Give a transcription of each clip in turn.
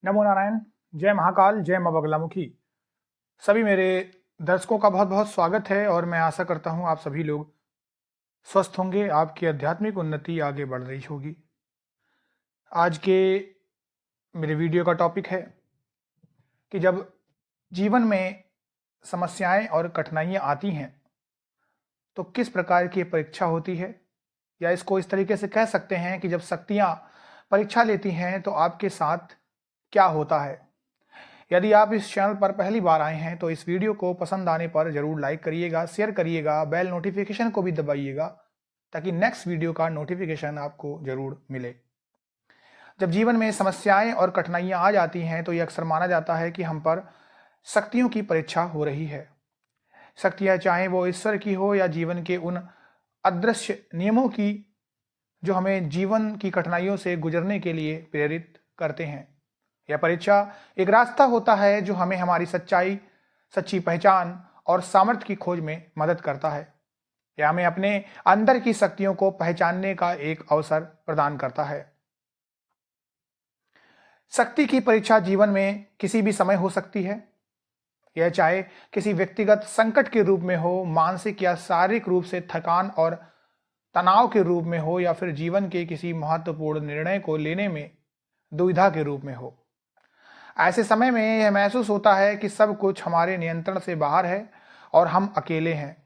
नमो नारायण, जय महाकाल, जय मां बगलामुखी। सभी मेरे दर्शकों का बहुत बहुत स्वागत है और मैं आशा करता हूं आप सभी लोग स्वस्थ होंगे, आपकी आध्यात्मिक उन्नति आगे बढ़ रही होगी। आज के मेरे वीडियो का टॉपिक है कि जब जीवन में समस्याएं और कठिनाइयां आती हैं तो किस प्रकार की परीक्षा होती है, या इसको इस तरीके से कह सकते हैं कि जब शक्तियां परीक्षा लेती हैं तो आपके साथ क्या होता है। यदि आप इस चैनल पर पहली बार आए हैं तो इस वीडियो को पसंद आने पर जरूर लाइक करिएगा, शेयर करिएगा, बेल नोटिफिकेशन को भी दबाइएगा ताकि नेक्स्ट वीडियो का नोटिफिकेशन आपको जरूर मिले। जब जीवन में समस्याएं और कठिनाइयां आ जाती हैं तो यह अक्सर माना जाता है कि हम पर शक्तियों की परीक्षा हो रही है। शक्तियां चाहे वो ईश्वर की हो या जीवन के उन अदृश्य नियमों की जो हमें जीवन की कठिनाइयों से गुजरने के लिए प्रेरित करते हैं। यह परीक्षा एक रास्ता होता है जो हमें हमारी सच्चाई, सच्ची पहचान और सामर्थ्य की खोज में मदद करता है। यह हमें अपने अंदर की शक्तियों को पहचानने का एक अवसर प्रदान करता है। शक्ति की परीक्षा जीवन में किसी भी समय हो सकती है। यह चाहे किसी व्यक्तिगत संकट के रूप में हो, मानसिक या शारीरिक रूप से थकान और तनाव के रूप में हो, या फिर जीवन के किसी महत्वपूर्ण निर्णय को लेने में दुविधा के रूप में हो। ऐसे समय में यह महसूस होता है कि सब कुछ हमारे नियंत्रण से बाहर है और हम अकेले हैं।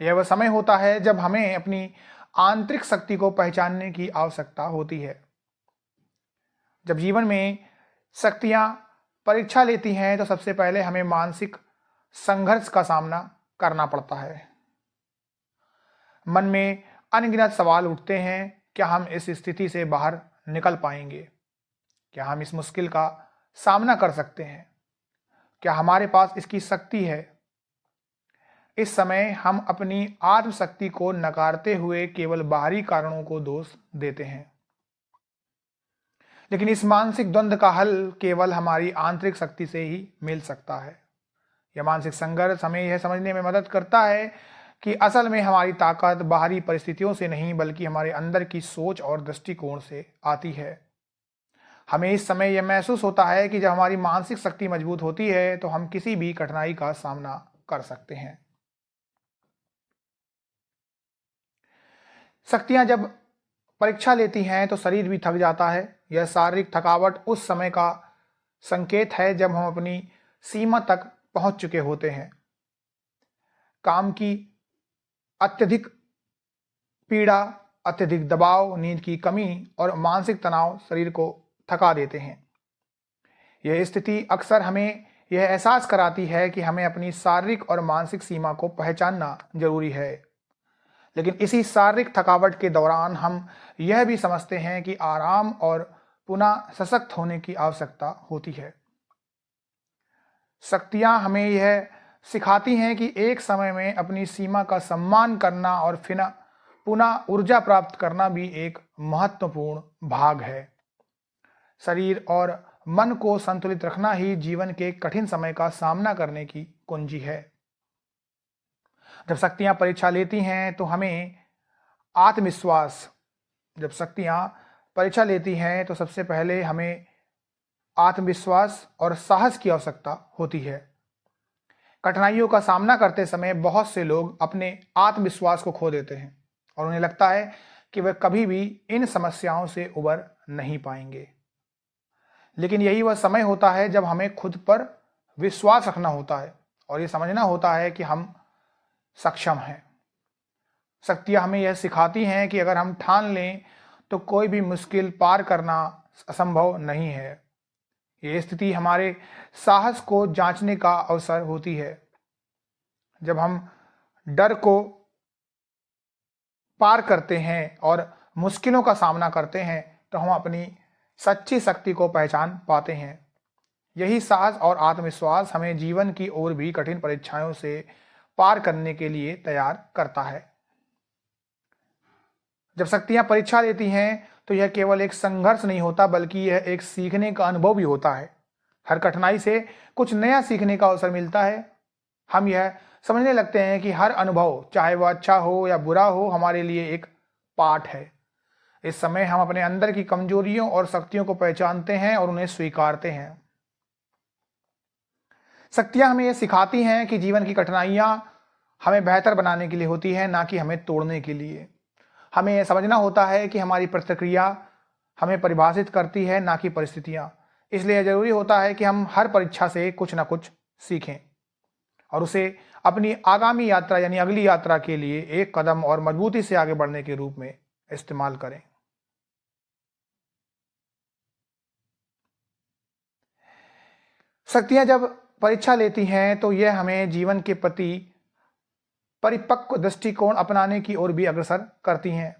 यह वह समय होता है जब हमें अपनी आंतरिक शक्ति को पहचानने की आवश्यकता होती है। जब जीवन में शक्तियां परीक्षा लेती हैं तो सबसे पहले हमें मानसिक संघर्ष का सामना करना पड़ता है। मन में अनगिनत सवाल उठते हैं, क्या हम इस स्थिति से बाहर निकल पाएंगे? क्या हम इस मुश्किल का सामना कर सकते हैं? क्या हमारे पास इसकी शक्ति है? इस समय हम अपनी आत्मशक्ति को नकारते हुए केवल बाहरी कारणों को दोष देते हैं, लेकिन इस मानसिक द्वंद्व का हल केवल हमारी आंतरिक शक्ति से ही मिल सकता है। यह मानसिक संघर्ष हमें यह समझने में मदद करता है कि असल में हमारी ताकत बाहरी परिस्थितियों से नहीं बल्कि हमारे अंदर की सोच और दृष्टिकोण से आती है। हमें इस समय यह महसूस होता है कि जब हमारी मानसिक शक्ति मजबूत होती है तो हम किसी भी कठिनाई का सामना कर सकते हैं। शक्तियां जब परीक्षा लेती हैं तो शरीर भी थक जाता है। यह शारीरिक थकावट उस समय का संकेत है जब हम अपनी सीमा तक पहुंच चुके होते हैं। काम की अत्यधिक पीड़ा, अत्यधिक दबाव, नींद की कमी और मानसिक तनाव शरीर को थका देते हैं। यह स्थिति अक्सर हमें यह एहसास कराती है कि हमें अपनी शारीरिक और मानसिक सीमा को पहचानना जरूरी है। लेकिन इसी शारीरिक थकावट के दौरान हम यह भी समझते हैं कि आराम और पुनः सशक्त होने की आवश्यकता होती है। शक्तियां हमें यह सिखाती हैं कि एक समय में अपनी सीमा का सम्मान करना और फिर पुनः ऊर्जा प्राप्त करना भी एक महत्वपूर्ण भाग है। शरीर और मन को संतुलित रखना ही जीवन के कठिन समय का सामना करने की कुंजी है। जब शक्तियां परीक्षा लेती हैं तो हमें आत्मविश्वास जब शक्तियां परीक्षा लेती हैं तो सबसे पहले हमें आत्मविश्वास और साहस की आवश्यकता होती है। कठिनाइयों का सामना करते समय बहुत से लोग अपने आत्मविश्वास को खो देते हैं और उन्हें लगता है कि वे कभी भी इन समस्याओं से उबर नहीं पाएंगे। लेकिन यही वह समय होता है जब हमें खुद पर विश्वास रखना होता है और ये समझना होता है कि हम सक्षम हैं। शक्तियां हमें यह सिखाती हैं कि अगर हम ठान लें तो कोई भी मुश्किल पार करना असंभव नहीं है। ये स्थिति हमारे साहस को जांचने का अवसर होती है। जब हम डर को पार करते हैं और मुश्किलों का सामना करते हैं तो हम अपनी सच्ची शक्ति को पहचान पाते हैं। यही साहस और आत्मविश्वास हमें जीवन की और भी कठिन परीक्षाओं से पार करने के लिए तैयार करता है। जब शक्तियां परीक्षा लेती हैं तो यह केवल एक संघर्ष नहीं होता बल्कि यह एक सीखने का अनुभव भी होता है। हर कठिनाई से कुछ नया सीखने का अवसर मिलता है। हम यह समझने लगते हैं कि हर अनुभव, चाहे वह अच्छा हो या बुरा हो, हमारे लिए एक पाठ है। इस समय हम अपने अंदर की कमजोरियों और शक्तियों को पहचानते हैं और उन्हें स्वीकारते हैं। शक्तियां हमें यह सिखाती हैं कि जीवन की कठिनाइयां हमें बेहतर बनाने के लिए होती है, ना कि हमें तोड़ने के लिए। हमें यह समझना होता है कि हमारी प्रतिक्रिया हमें परिभाषित करती है, ना कि परिस्थितियां। इसलिए जरूरी होता है कि हम हर परीक्षा से कुछ ना कुछ सीखें और उसे अपनी आगामी यात्रा यानी अगली यात्रा के लिए एक कदम और मजबूती से आगे बढ़ने के रूप में इस्तेमाल करें। शक्तियां जब परीक्षा लेती हैं तो यह हमें जीवन के प्रति परिपक्व दृष्टिकोण अपनाने की ओर भी अग्रसर करती हैं।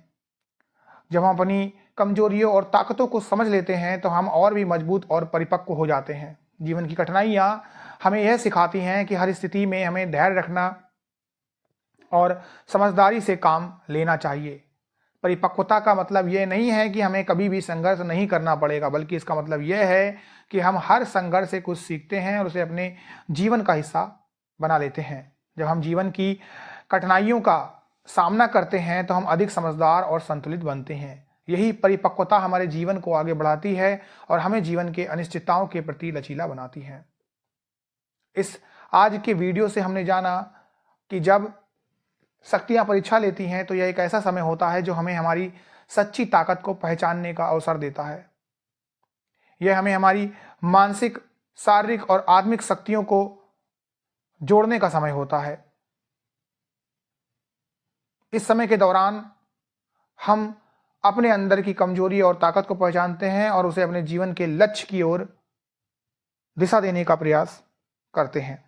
जब हम अपनी कमजोरियों और ताकतों को समझ लेते हैं तो हम और भी मजबूत और परिपक्व हो जाते हैं। जीवन की कठिनाइयां हमें यह सिखाती हैं कि हर स्थिति में हमें धैर्य रखना और समझदारी से काम लेना चाहिए। परिपक्वता का मतलब यह नहीं है कि हमें कभी भी संघर्ष नहीं करना पड़ेगा, बल्कि इसका मतलब यह है कि हम हर संघर्ष से कुछ सीखते हैं और उसे अपने जीवन का हिस्सा बना लेते हैं। जब हम जीवन की कठिनाइयों का सामना करते हैं तो हम अधिक समझदार और संतुलित बनते हैं। यही परिपक्वता हमारे जीवन को आगे बढ़ाती है और हमें जीवन के अनिश्चितताओं के प्रति लचीला बनाती है। इस आज के वीडियो से हमने जाना कि जब शक्तियां परीक्षा लेती हैं तो यह एक ऐसा समय होता है जो हमें हमारी सच्ची ताकत को पहचानने का अवसर देता है। यह हमें हमारी मानसिक, शारीरिक और आत्मिक शक्तियों को जोड़ने का समय होता है। इस समय के दौरान हम अपने अंदर की कमजोरी और ताकत को पहचानते हैं और उसे अपने जीवन के लक्ष्य की ओर दिशा देने का प्रयास करते हैं।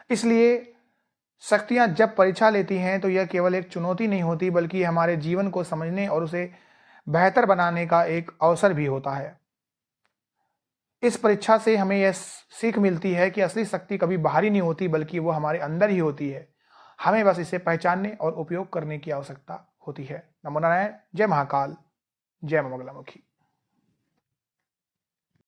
इसलिए शक्तियां जब परीक्षा लेती हैं तो यह केवल एक चुनौती नहीं होती, बल्कि हमारे जीवन को समझने और उसे बेहतर बनाने का एक अवसर भी होता है। इस परीक्षा से हमें यह सीख मिलती है कि असली शक्ति कभी बाहरी नहीं होती, बल्कि वो हमारे अंदर ही होती है। हमें बस इसे पहचानने और उपयोग करने की आवश्यकता होती है। नमो नारायण। जय महाकाल, जय मां बगलामुखी।